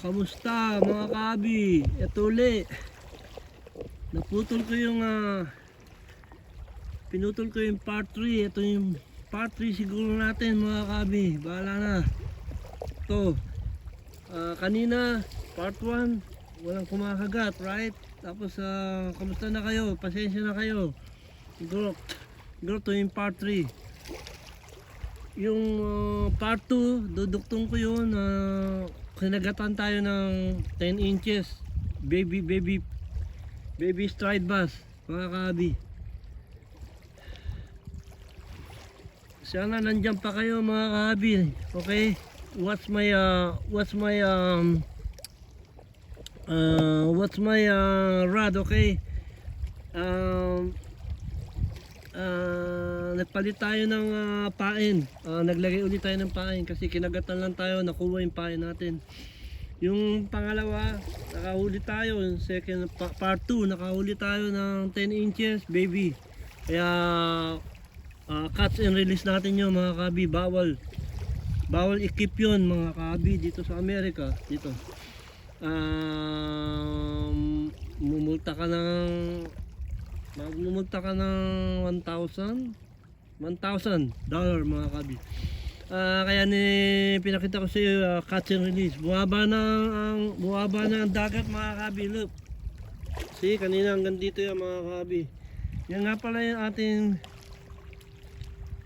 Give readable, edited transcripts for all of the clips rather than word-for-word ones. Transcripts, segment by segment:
Kamusta mga kabi? Ito uli. Naputol ko yung pinutol ko yung part 3. Ito yung part 3 siguro natin mga kabi. Bahala na. Ito. Kanina part 1 walang kumakagat, right? Tapos kamusta na kayo? Pasensya na kayo. Siguro ito yung part 3. Yung part 2, duduktong ko yun. Kinagatan tayo ng 10 inches baby stride bass mga kabi. Sana nandyan pa kayo mga kabi. Okay, what's my rod? Okay, nagpalit tayo ng pain. Naglagay ulit tayo ng pain kasi kinagatan lang tayo, nakuha yung pain natin. Yung pangalawa, nakahuli tayo, yung second part 2, nakahuli tayo ng 10 inches baby. Kaya catch and release natin yun mga kabi. Bawal i-keep yun mga kabi dito sa Amerika. Dito mumulta ka ng $1,000 mga kabi. Kaya pinakita ko sa iyo catch and release. Buwaba na ang dagat mga kabi. Look. See, kanina hanggang dito yan mga kabi. Yan nga pala yung ating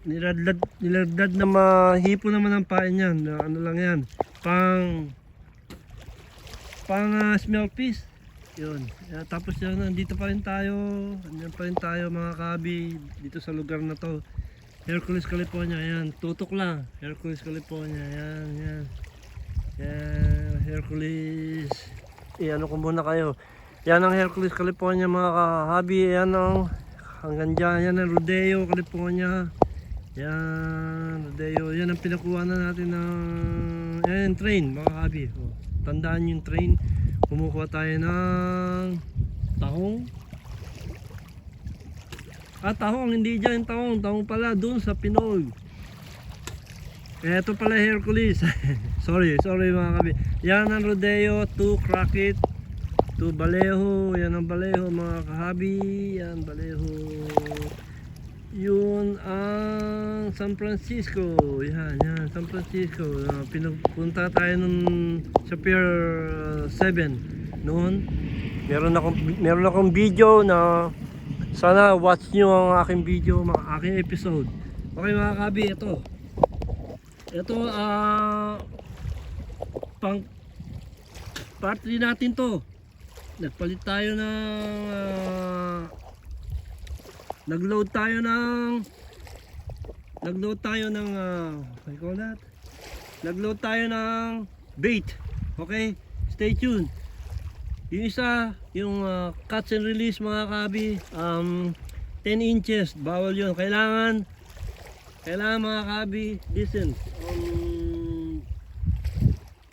niladlad na mahipo naman ang pain yan. Ano lang yan, pang smell fish. Yun. Tapos yan, nandito pa rin tayo. Andyan pa rin tayo mga kabi dito sa lugar na to. Hercules, California. Ayan, tutok lang. Hercules, California. Ayan. Yan, Hercules. Ano ko muna kayo. Yan ang Hercules, California mga kahabi. Yan ang hanggang dyan. Yan ang Rodeo, California. Yan, Rodeo. Yan ang pinakuha na natin ng train mga kahabi. Tandaan yung train. Kumukuha tayo ng tahong. Tahong, hindi dyan tahong. Tahong pala dun sa Pinoy. Ito pala Hercules. sorry mga kabi. Yan ang Rodeo, 2 Crockett, 2 Vallejo. Yan ang Vallejo mga kahabi. Yan Vallejo. Yun ang San Francisco. Yan San Francisco. Pinupunta tayo sa Pier 7 noon. Meron akong video na sana watch nyo ang aking video, aking episode. Okay mga kabi, ito pang part 3 natin to. Nagpalit tayo ng nagload tayo ng what you call that? Nagload tayo ng bait. Okay, stay tuned. Yung isa, yung catch and release mga kabi, 10 inches, bawal yun. Kailangan mga kabi, listen,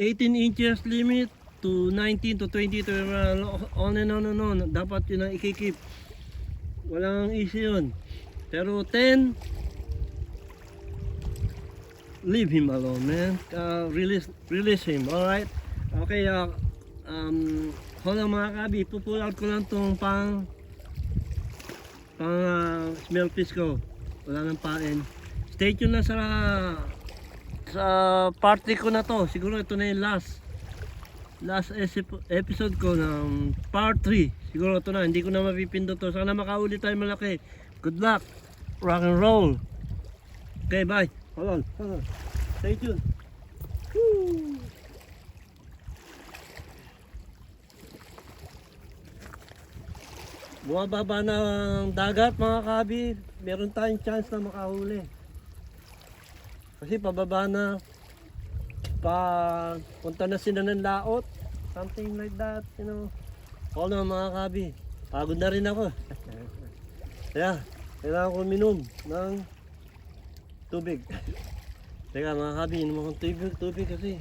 18 inches limit to 19 to 20 to on and on. Dapat yun ang ikikip. Walang easy yun. Pero 10, leave him alone, man. Release him, alright? Okay, hold on mga kabi, pupull out ko lang tong pang smell fish ko. Wala nang pain. Stay tuned na sa party ko na to. Siguro ito na yung last episode ko ng part 3. Siguro ito na, hindi ko na mapipindot to. Sana makauli tayo malaki. Good luck, rock and roll. Okay, bye. Hold on. Stay tuned. Woo! Bumababa na ang dagat mga kabi. Meron tayong chance na makahuli. Kasi pababa na, punta na sila ng laot, something like that, you know. Hold on mga kabi, pagod na rin ako. Kaya kailangan ko minom ng tubig. Teka mga kabi, inom akong tubig kasi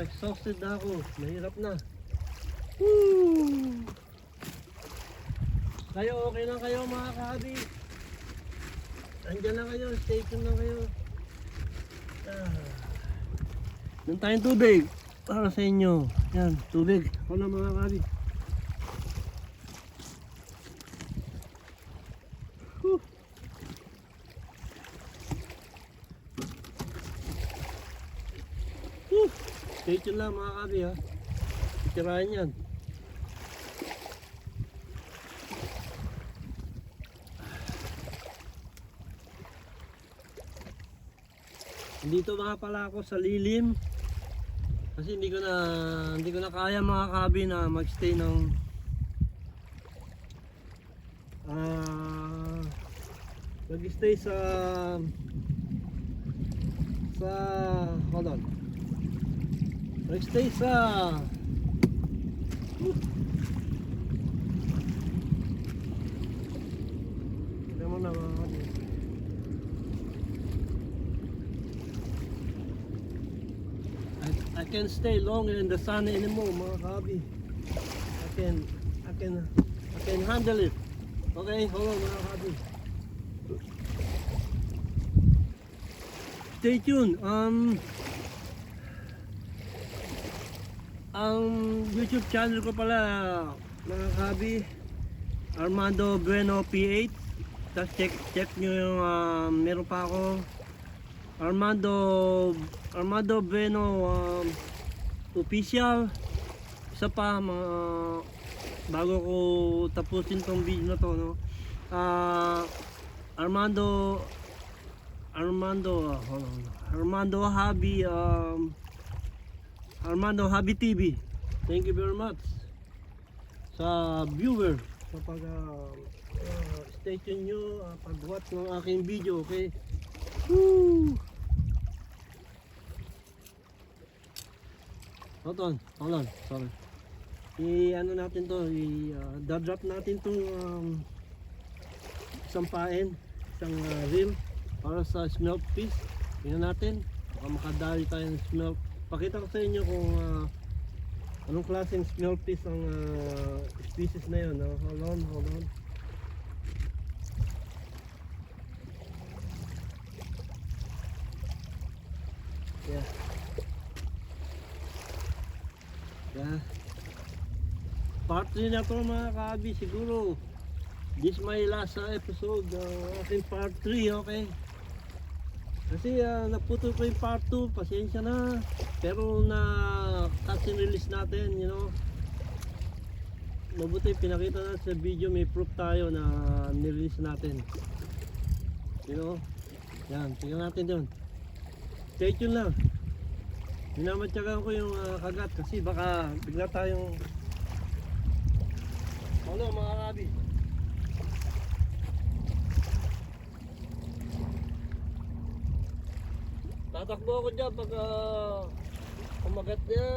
exhausted na ako, mahirap na. Woo! Kayo, okay lang kayo mga kabi? Andyan lang kayo, stay tuned lang kayo. Doon tayong tubig. para sa inyo. Yan, tubig. Ako na mga kabi. Whew. Whew. Stay tuned lang mga kabi ha. Titirahin yan. Dito nga pala ako sa lilim. Kasi hindi ko na kaya mga kabi na magstay ng mag-stay sa hold on. Mag-stay sa tignan mo na mga kabi. I can't stay longer in the sun anymore mga kabi. I can handle it. Okay, hold on mga kabi. Stay tuned. Ang YouTube channel ko pala mga kabi, Armando Bueno PH. Tapos check nyo yung meron pa ako Armando Bueno official. Isa pa mga bago ko tapusin tong video na to, no. Armando Hobby Armando Hobby TV. Thank you very much sa viewer kapag stay tuned nyo pag-watch ng aking video, okay? Woo! Hold on, sorry. I-ano natin to, i-drop natin tong isang pain, isang reel para sa smelt fish. Tingnan natin, baka makadali tayo ng smelt. Pakita ko sa inyo kung anong klaseng smelt fish ang species na yun. Hold on. Yeah. Part 3 na to mga kabi siguro. This my last episode, aking part 3, okay? Kasi naputol ko yung part 2, pasensya na. Pero cut and release natin, you know. Mabuti pinakita natin sa video, may proof tayo na nirelease natin. You know. Yan, tingnan natin doon. Stay tuned lang. Minamatyagan ko yung kagat kasi baka bigla tayong mga kabi. Tatakbo ako dyan pag kumagat niya.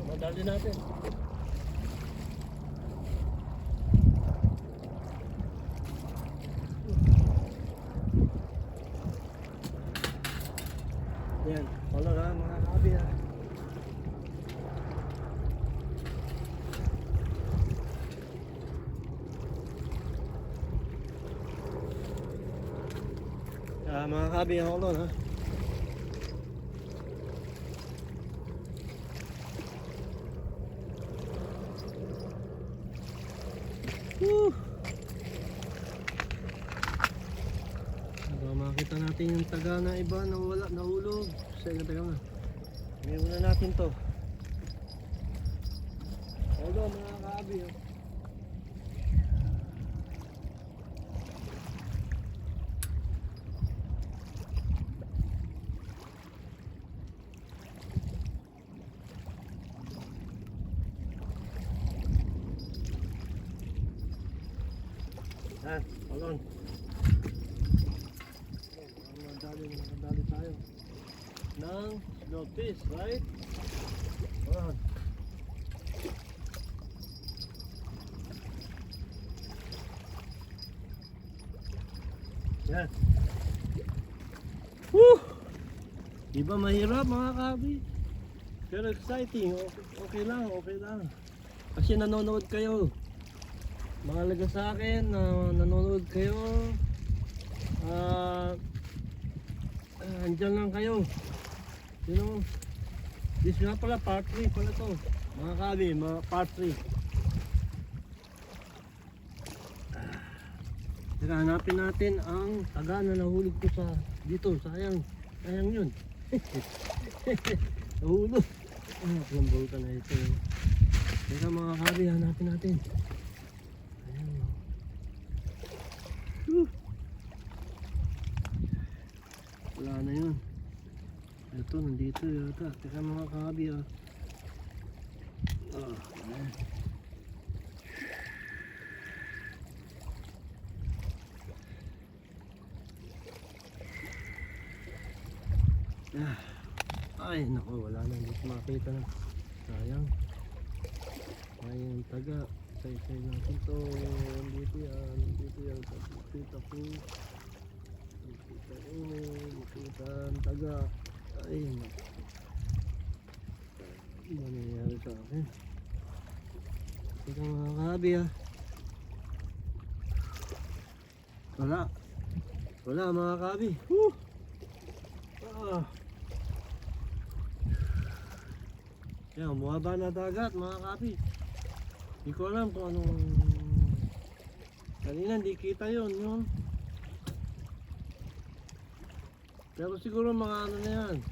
Madali natin. Yan, wala na mga kabi ha. Mga kabi, hold on ha. Woo! Makita natin yung taga na iba na wala, nahulog. Sa inyo taga nga. Ngayon na natin to. Hold on mga kabi ha. Hold on. Madali tayo ng small fish, right? Hold on. Yan. Woo! Diba mahirap mga kabi? Pero exciting, okay lang. Kasi nanonood kayo. Mahalaga sa akin na nanonood kayo. andyan lang kayo. You know, this nga pala, part 3 pala to. Mga kabi, mga part 3. Teka, hanapin natin ang taga na nahulog ko sa dito. Sayang yun. Nahulog. Ang bulkan na ito. Teka mga kabi, hanapin natin. Ayan. Wala na yun. Ito, nandito yata. Teka mga kabi ah. Ayan. Ay naku, wala na, hindi ko makita na. Sayang. Ayun, taga. Say natin to. Dito yan. Makita ko. Makita ang taga. Ay, ano nangyayari sa akin? Ito mga kabi ah. Wala mga kabi. Yan, bumaba na dagat mga kapi. Hindi ko alam kung anong... Kanina hindi kita yun. Pero siguro mga ano na yan.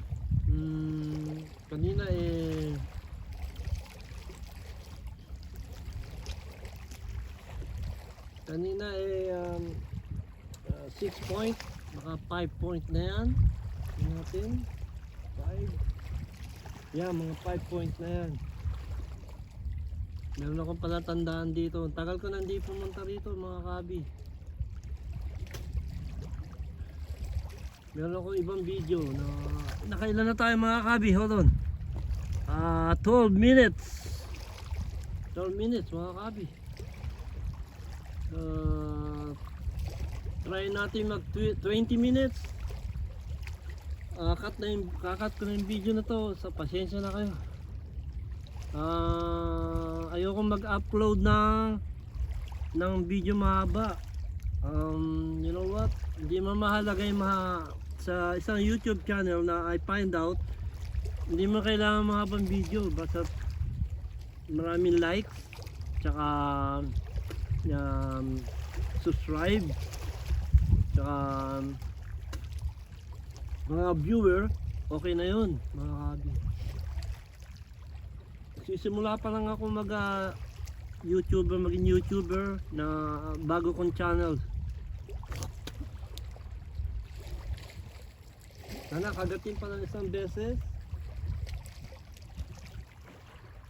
Kanina 6 point. Baka 5 point na yan. Tingnan natin. 5. Yan, mga 5 point na yan. Meron akong palatandaan dito. Tagal ko na hindi pumunta rito mga kabi. Meron akong ibang video na nakailan na tayo mga kabi. Hold on. 12 minutes. 12 minutes mga kabi. Try natin mag 20 minutes. Kakat ko na yung video na to, sa pasensya na kayo. Ayoko mag-upload ng video mahaba. You know what? Hindi mamahalaga yung sa isang YouTube channel na I find out. Hindi mo kailangan mahabang video, basta maraming likes, tsaka subscribe, tsaka mga viewer, okay na yun mga kabi. Sisimula pa lang ako maging YouTuber na bago kong channel. Sana kagatin pa ng isang beses.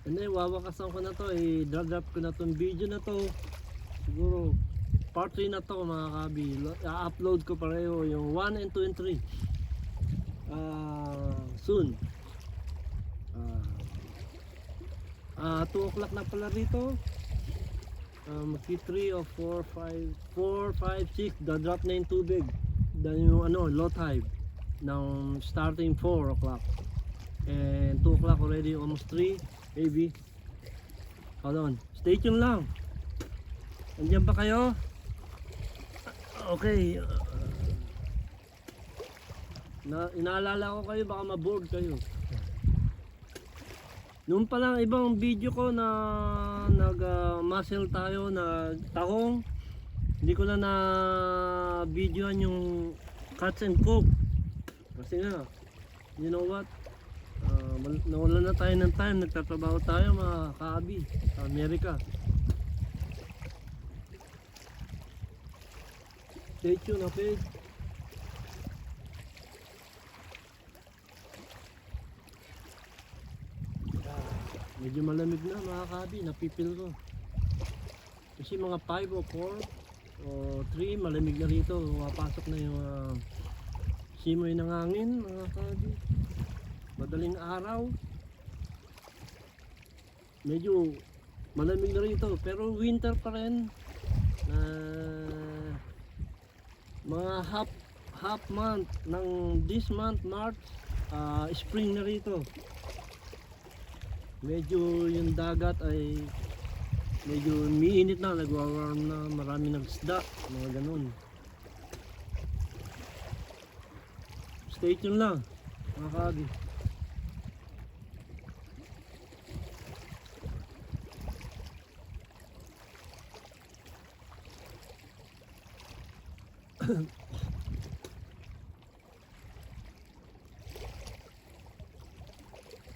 And then wawakasan ko na to, i-drop ko na tong video na to. Siguro part 3 na to mga kabi. I-upload ko pareho yung 1 and 2 and 3. Soon. 2 o'clock na pala rito. Magki 3 o 4, 5, 6 dadrop na yung tubig. Dan yung low tide ng starting 4 o'clock and 2 o'clock already, almost 3 maybe. Hold on, stay tuned lang. Andiyan pa kayo? Okay. Inaalala ko kayo, baka ma-board kayo. Noon pa lang ibang video ko na nag-muscle tayo na tahong, hindi ko na videoan yung cuts and cook kasi nga, you know what, nawala na tayo ng time, nagtatrabaho tayo mga kaabi sa Amerika. Stay tuned, okay? Medyo malamig na mga kabi, napipil ko. Kasi mga 5 o 4 o 3, malamig na rito. Mapasok na yung simoy ng hangin mga kabi. Madaling araw. Medyo malamig na rito, pero winter pa rin. Mga half month ng this month, March, spring na rito. Medyo yung dagat ay medyo umiinit na, nagwa-warm na, marami ng isda, mga ganun. Stay tuned lang mga ka-abi.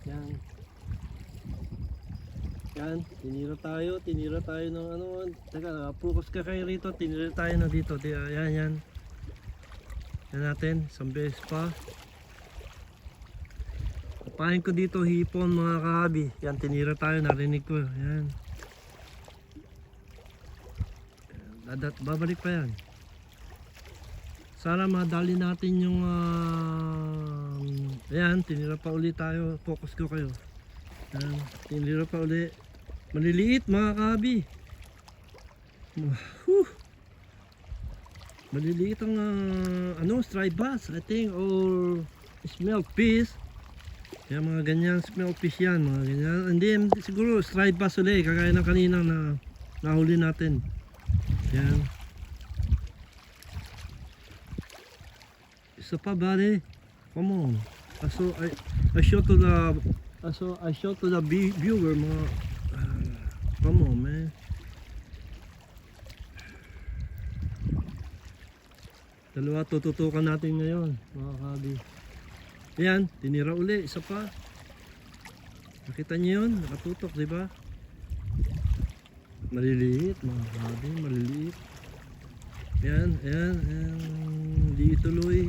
Yan. Yan, tinira tayo ng ano, teka, focus ka kayo rito, tinira tayo na dito, yan, yan. Yan natin, isang beses pa. Kapain ko dito, hipon mga ka-abi. Yan, tinira tayo, narinig ko, yan. Babalik pa yan. Sana madali natin yung ayan, tinira pa uli tayo, focus ko kayo. Ayan, tinira pa uli. Maliliit mga ka-abi. Maliliit ang ano, striped bass I think, or smell fish. Kaya mga ganyan smell fish yan, mga ganyan. Hindi, siguro striped bass ulit, kagaya ng kanina na nahuli natin. Yan. Isa pa bale. Come on. So I show to the viewer mga come on man. Dalawa tututukan natin ngayon mga ka-abi. Yan, tinira uli, isa pa. Nakita niyo yun? Nakatutok, di ba? Maliliit mga ka-abi, maliliit. Yan, yan, yan. Hindi tuloy.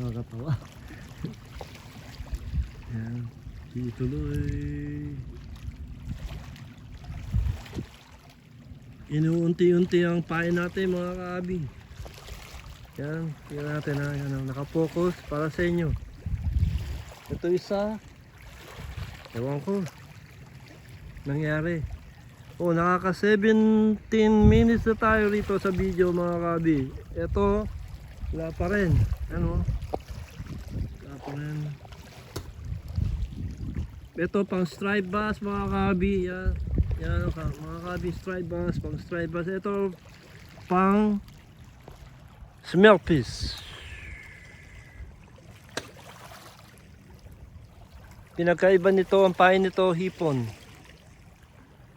Nakakatawa. Yan, hindi tuloy. Inuunti-unti ang pain natin mga ka-abi. Yan, tingnan natin ha. Yan, nakapokus para sa inyo. Ito isa. Ewan ko. Nangyari. Oh, nakaka 17 minutes na tayo rito sa video mga ka-abi. Ito, wala pa rin. Ano? Wala pa rin. Ito pang stripe bass mga ka-abi. Yan. Yan mga ka-abi, stripe bass, pang stripe bass. Ito pang smell fish. Pinagkaiba nito, ang pain nito hipon.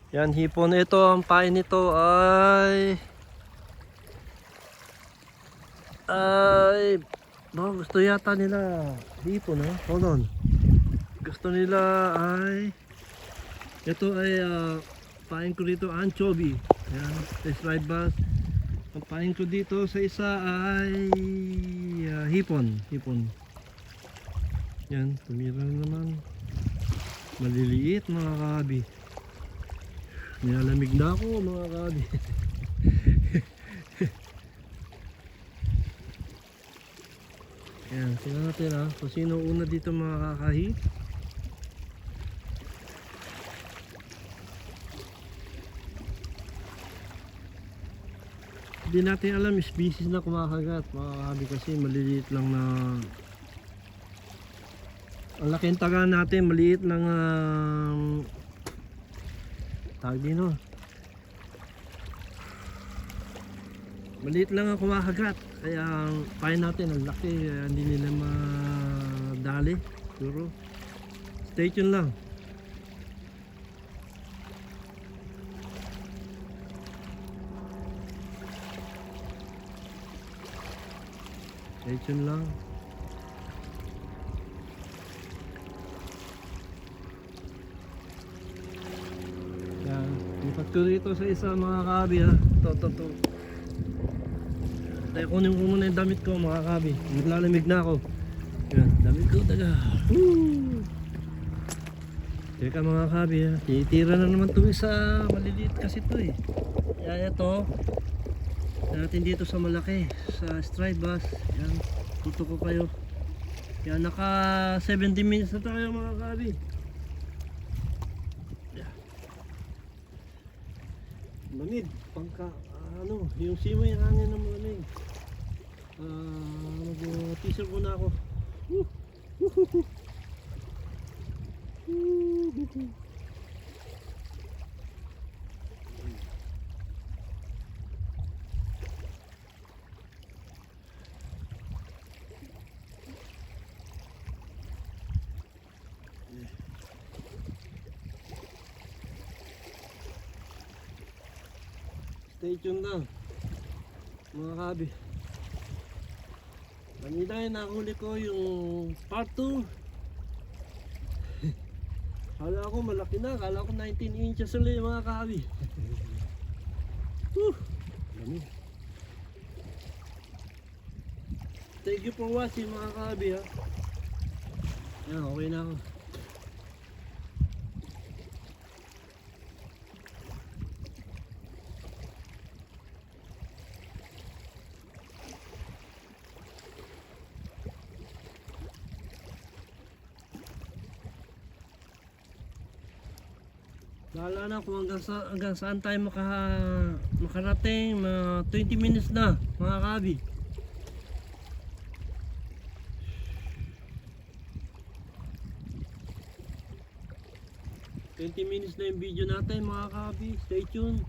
Yan, hipon. Ito, ang pain nito ay gusto yata nila hipon, ha? Hold on. Gusto nila ay ito ay pain ko dito anchovy. Yan, striped bass. Ang pain ko dito sa isa ay hipon. Yan, tumira na naman. Maliliit mga ka-abi. Nilalamig na ako mga ka-abi. Yan, tingnan natin ha, kung sino una dito makakahit. Hindi natin alam species na kumakagat mga ka-abi, kasi maliliit lang na ang laking taga natin, maliit lang tawag din no. Maliit lang ang kumakagat, kaya ang pain natin ang laki, kaya hindi nila madali. Siguro stay tuned lang. Stay tuned lang. Yan, lipat ko dito sa isa mga ka-abi ha. To. Tayo kunin ko muna yung damit ko mga ka-abi. Naglalamig na ako. Yan, damit ko taga. Woo! Teka mga ka-abi ha. Titira na naman ito isa. Maliliit kasi ito eh. Yan ito. Natin dito sa malaki. Sa striped bass. Yan, tuto ko kayo. Yan, naka 70 minutes na tayo mga ka-abi. Malamig, pangka, ano, yung simoy hangin na malamig. Mag-teaser muna ako. Stay tuned lang mga kabi. Kanina yung nahuli ko yung part 2. Kala ko malaki na, kala ko 19 inches ulit mga kabi. Dami. Thank you for watching mga kabi ha. Yan, okay na ako. Bahala na kung hanggang saan tayo makarating. Mga 20 minutes na mga kabi. Minutes na yung video natin mga kabi. Stay tuned.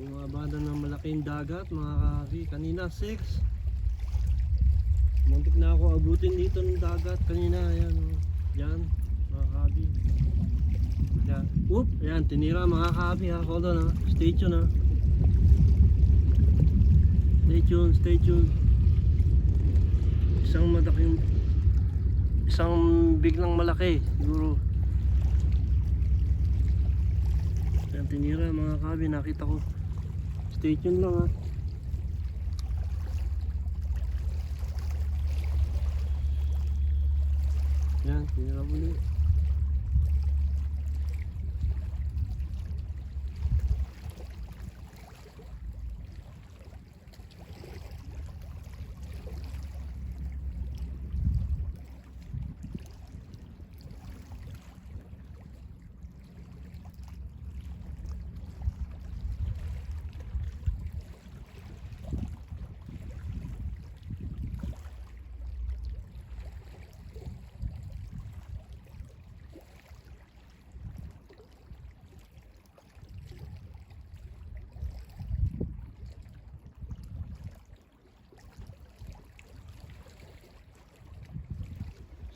Bumabada ng malaking dagat mga kabi. Kanina 6. Muntik na ako abutin dito ng dagat kanina. Ayan o. Yan mga kabi. Ayan. Whoop! Ayan, tinira mga kabi ha. Hold on ha. Stay tuned ha. Stay tuned. Isang biglang malaki siguro. Ayan, tinira mga kabi. Nakita ko. Stay tuned lang ha. Yan, tinira muli.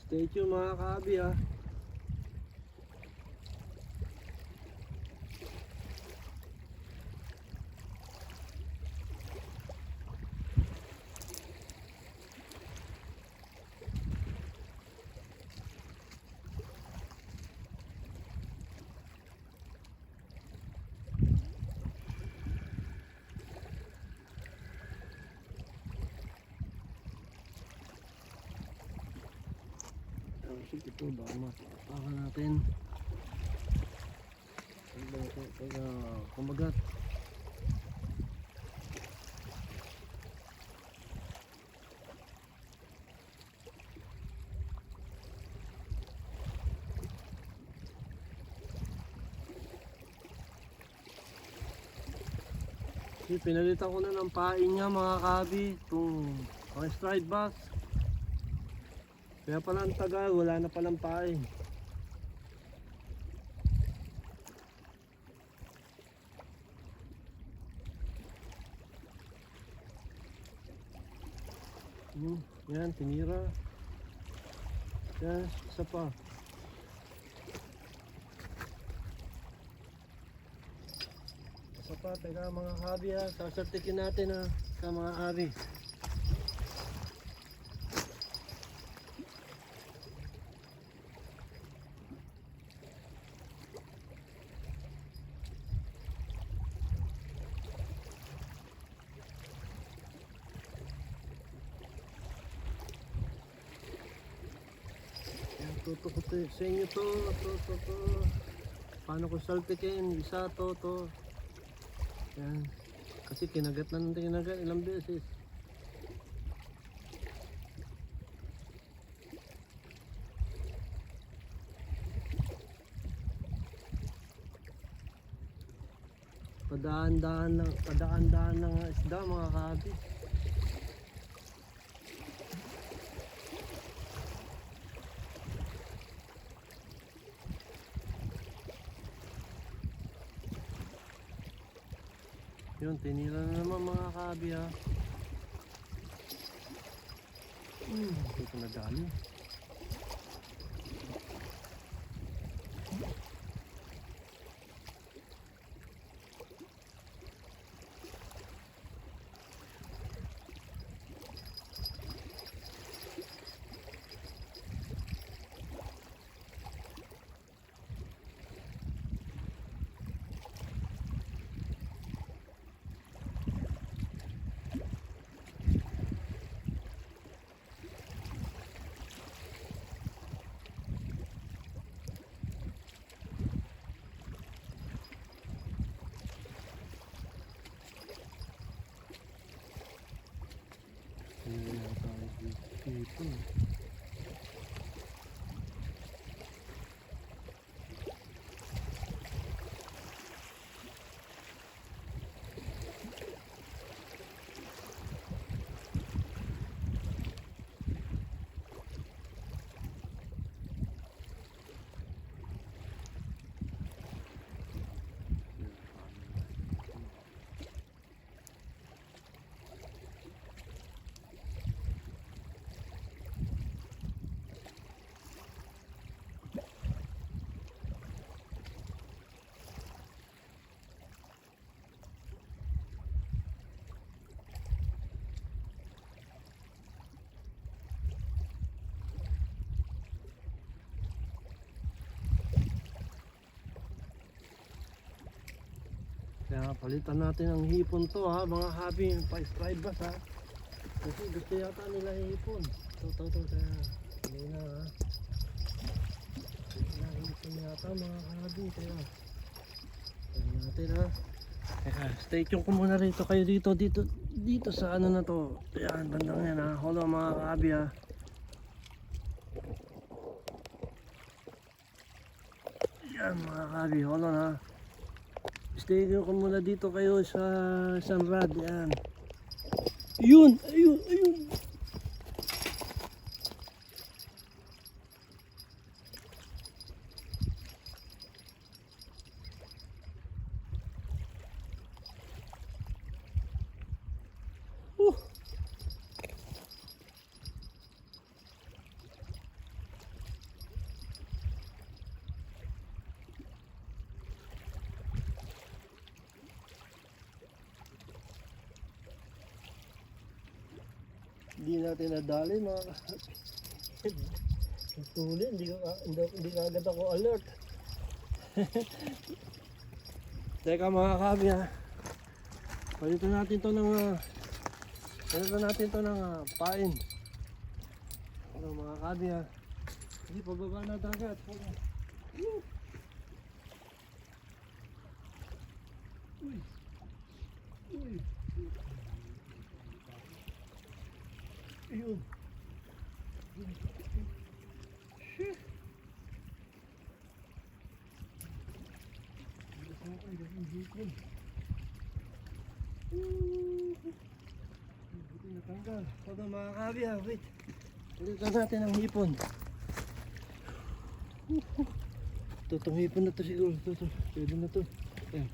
Stay tuned mga kabi ha. Sige ito, baka mapaka natin. Pag kumagat. Pinalitan ko na ng pain niya mga kabi. Itong pang stride bass. Kaya pala ang tagal, wala na palang pain. Yan, tinira. Yan, isa pa. Isa pa, teka mga kabi ha. Sasertikin natin ha, sa mga kabi. Tuto ko sa inyo to. Paano ko salpikin? Isa to. Yan. Kasi kinagat na ng kinagat ilang beses. Padaan-daan ng isda mga kabi. Yun, tinila na naman mga kabi ha. Dito na dali. Ito. Kaya palitan natin ang hipon to ha mga habi, pa-stride bass ha. Kasi gusto yata nila hipon. Kaya hindi na ha. Hindi na hipon yata mga habi. Kaya natin ha. Teka, stay tuned ko muna rito kayo dito sa ano na to. Ayan, bandang yan ha. Hold on mga habi ha. Ayan mga habi, hold on ha. Stay ko muna dito kayo sa Sanrad. Yan. Ayun. Hindi natin nadali mga tuli, hindi agad ako alert. Teka mga kabi ha, palitan natin to ng pain. Ano mga kabi ha, hindi pababa na dagat. Uy. Ayun. Shit. Buti natanggal. Ito mga kabi ha, wait. Ulitan natin ang hipon. Itong hipon na to siguro. Ito. Pwede na to. Ayan.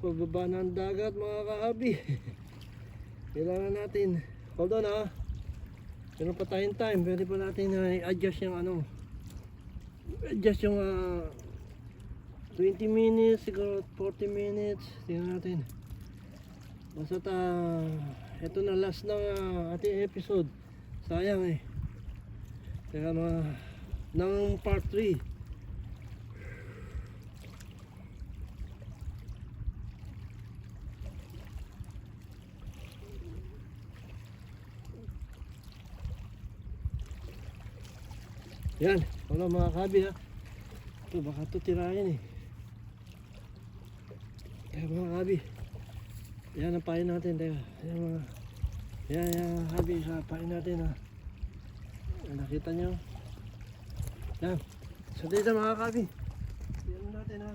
Pababa ng dagat mga kaabi. Kailangan natin, hold on ha, meron pa tayong time, pwede pa natin i-adjust yung adjust yung 20 minutes, siguro 40 minutes, tingnan natin. Basta ito na last ng ating episode, sayang kaya ng part 3. Yan, wala mga kabi ha. Ito baka ito tirahin Kaya mga kabi, yan ang pain natin. Teka, yan mga, yan kabi sa pain natin ha. Nakita nyo? Yan. So dito mga kabi. Tignan natin ha.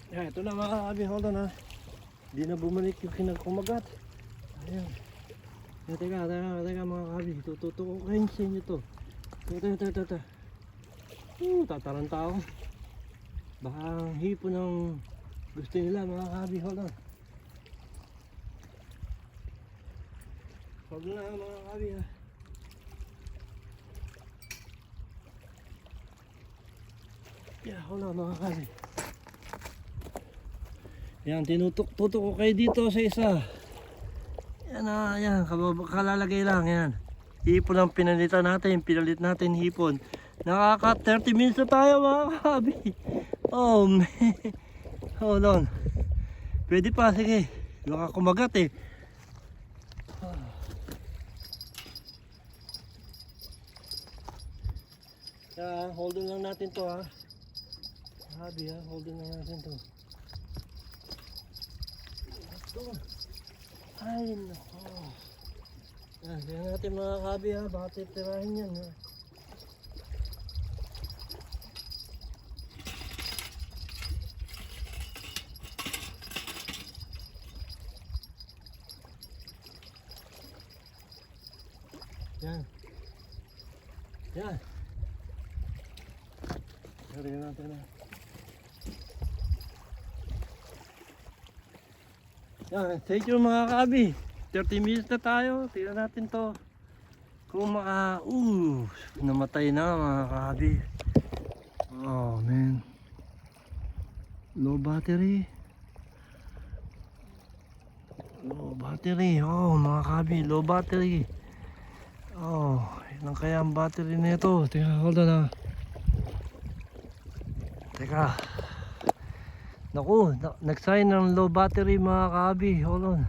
Yan, ito na mga kabi, hold on ha. Hindi na bumalik yung kinagkumagat. Ayan. Teka mga kabi, tututukuhin sa inyo to. Tata. Tataranta ako. Baka ang hipo ng gusto nila mga kabi, hold on. Hold on na mga kabi ha. Yeah, hold on mga kabi. Yan, tutok ko kayo dito sa isa. Yan na, yan, kalalagay lang, yan. Hipon ang pinalit natin hipon. Nakaka 30 minutes na tayo mga kabi. Oh man. Hold on. Pwede pa, sige. Baka kumagat eh. Yan, hold on lang natin to ha. Kabi ha, hold on lang natin to. Ay nako. Yan, tingnan natin mga kabi ha, baka titirahin yan ha. Yan. Yan. Tingnan natin ha. Yan, thank you mga kabi. 30 minutes na tayo. Tingnan natin to. Kung namatay na mga kabi. Oh man. Low battery. Oh mga kabi, low battery. Oh, ilan kaya ang battery nito? Teka, hold on ha. Teka. Naku, nag-sign ng low battery mga kabi. Hold on.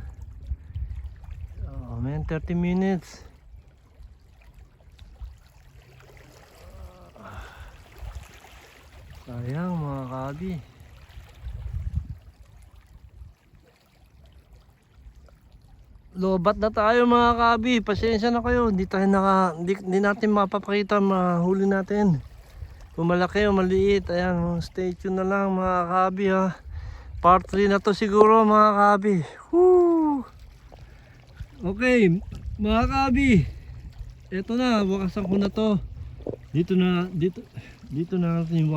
Oh man, 30 minutes. Sayang mga kabi. Lobat na tayo mga kabi. Pasensya na kayo. Hindi natin mapapakita, mahuli natin. Kung malaki o maliit, ayan, stay tuned na lang mga kabi ha. Part 3 na to siguro mga kabi. Woo! Okay, mga kabi. Ito na, wakasan ko na to. Dito na natin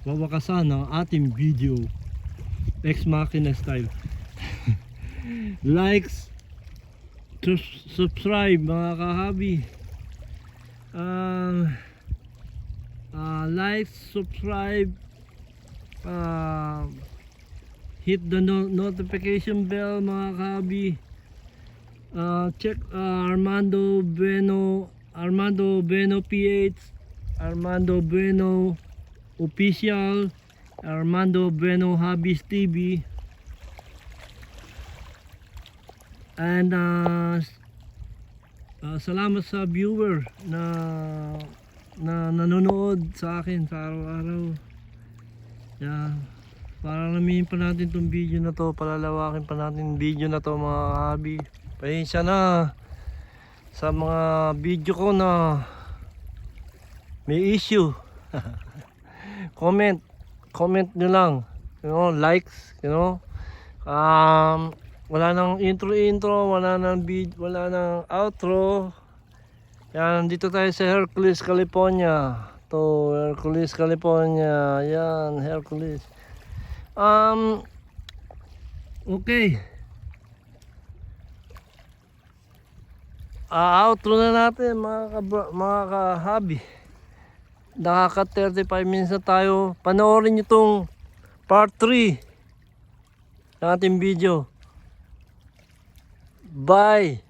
wawakasan ang ating video. Ex Machina style. Likes, subscribe mga kahabi. Like, subscribe, hit the notification bell mga kahabi. Check Armando Bueno PH, Armando Bueno Official, Armando Bueno Hobbies TV, and salamat sa viewer na nanonood sa akin sa araw-araw. Yeah, para namin pa natin itong video na to, palalawakin pa natin video na to mga kahabi. Pasensya na sa mga video ko na may issue. comment nyo lang, likes, wala nang intro, wala nang outro. Yan, dito tayo sa Hercules, California. To Hercules, California. Yan, Hercules. Okay. Outro na natin mga ka-hobby. Nakaka 35 minutes na tayo. Panoorin nyo tong part 3 ng ating video. Bye.